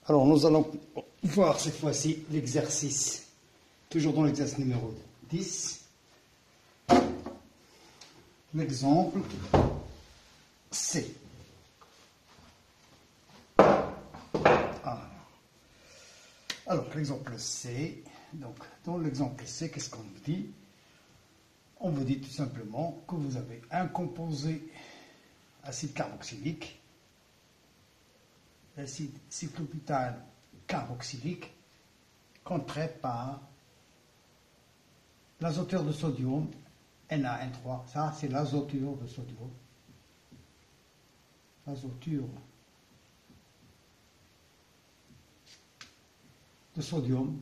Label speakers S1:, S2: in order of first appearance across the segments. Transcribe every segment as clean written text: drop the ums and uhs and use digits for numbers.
S1: Alors nous allons voir cette fois-ci l'exercice, toujours dans l'exercice numéro 10, l'exemple C. Alors l'exemple C, donc dans l'exemple C, qu'est-ce qu'on vous dit? On vous dit tout simplement que vous avez un composé acide carboxylique, l'acide cyclobutane carboxylique, contrait par l'azoture de sodium Na-N3. Ça, c'est l'azoture de sodium. L'azoture de sodium.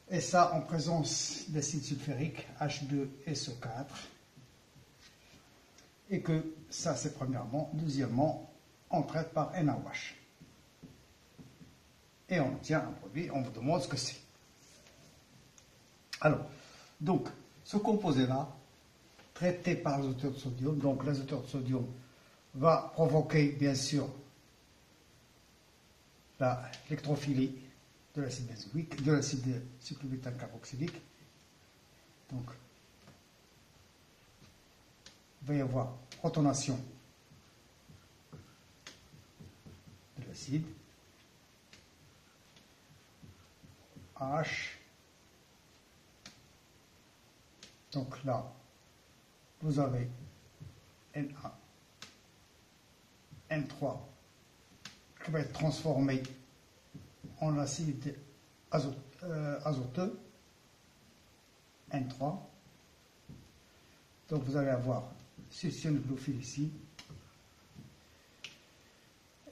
S1: Et ça en présence d'acide sulfurique H2SO4. Et que ça, c'est premièrement. Deuxièmement, on traite par NaOH. Et on obtient un produit, on vous demande ce que c'est. Alors, donc, ce composé-là, traité par l'azoture de sodium, donc l'azoture de sodium va provoquer, bien sûr, l'électrophilie de l'acide benzoïque, de l'acide cyclobutane carboxylique. Donc, il va y avoir protonation de l'acide, H. Donc là, vous avez Na, N3 qui va être transformé en acide azoteux, N3. Donc vous allez avoir succianonucléophile ici.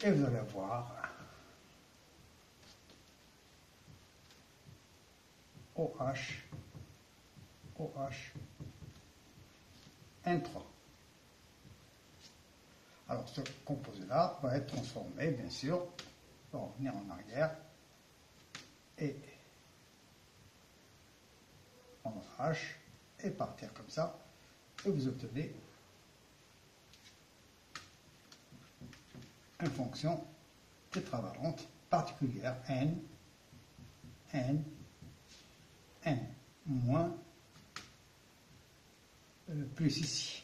S1: Et vous allez avoir OH, N3. Alors ce composé-là va être transformé, bien sûr, va revenir en arrière, et en OH, et partir comme ça, et vous obtenez une fonction tétravalente particulière, N, moins, plus ici.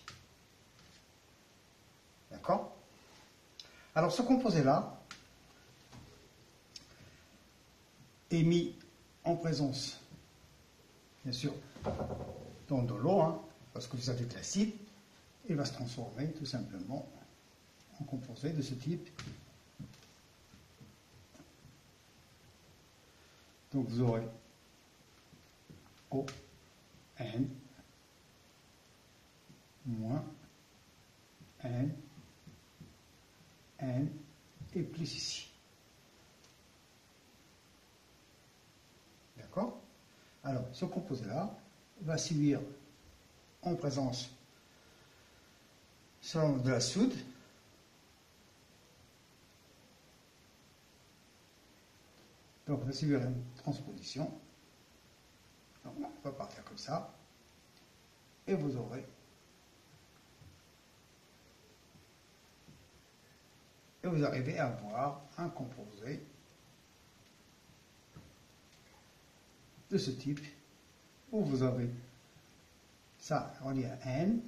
S1: D'accord? Alors ce composé-là est mis en présence, bien sûr, dans de l'eau, hein, parce que vous avez de l'acide, il va se transformer tout simplement en composé de ce type. Donc vous aurez ON moins N et plus ici. D'accord? Alors, ce composé-là va subir en présence de la soude, donc on va subir une transposition. Donc, on va partir comme ça, et vous aurez et vous arrivez à avoir un composé de ce type, où vous avez ça relié à N,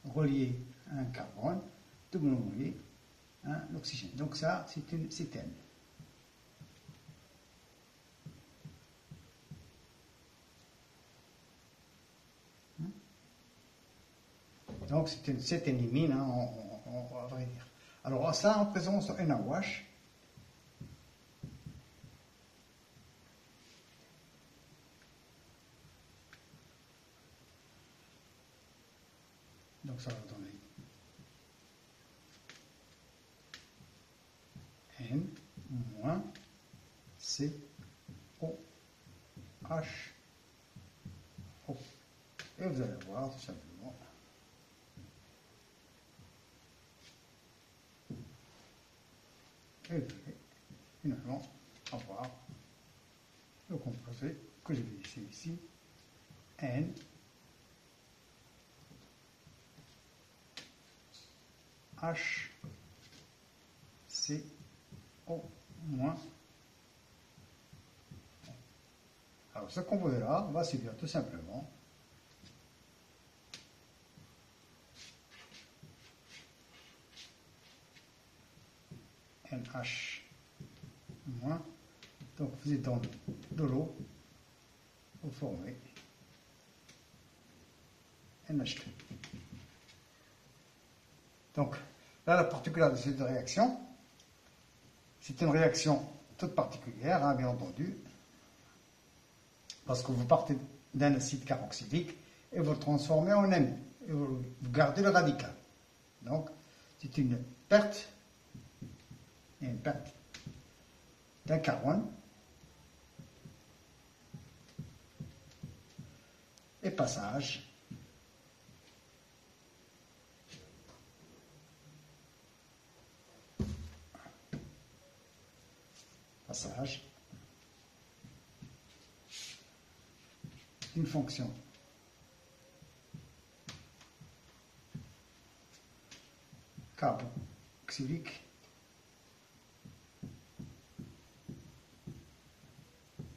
S1: relié à un carbone, doublement relié à l'oxygène. Donc ça, c'est une cétane. Donc c'est une céténimine, hein, à vrai dire. Alors ça, en présence de NaOH, donc ça va donner N moins COH O. Et vous allez voir tout simplement et vous allez finalement avoir le composé que je vais laisser ici, N NaHCO-. Alors ce composé-là va subir tout simplement NH-. Donc vous étendez de l'eau, vous formez NH2. Donc là, la particularité de cette réaction, c'est une réaction toute particulière, hein, bien entendu, parce que vous partez d'un acide carboxylique et vous le transformez en amine, et vous gardez le radical. Donc c'est une perte d'un carbone et passage d'une fonction carboxylique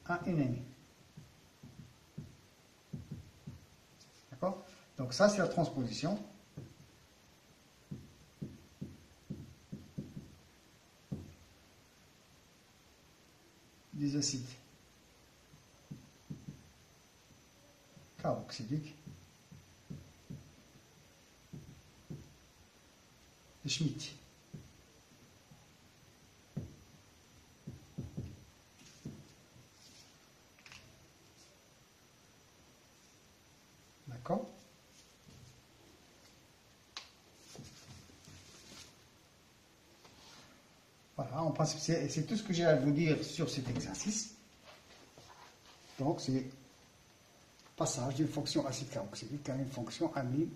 S1: à une amine. D'accord? Donc ça, c'est la transposition des acides carboxyliques de Schmitt. D'accord? Voilà, en principe, c'est tout ce que j'ai à vous dire sur cet exercice. Donc, c'est passage d'une fonction acide carboxylique à une fonction amine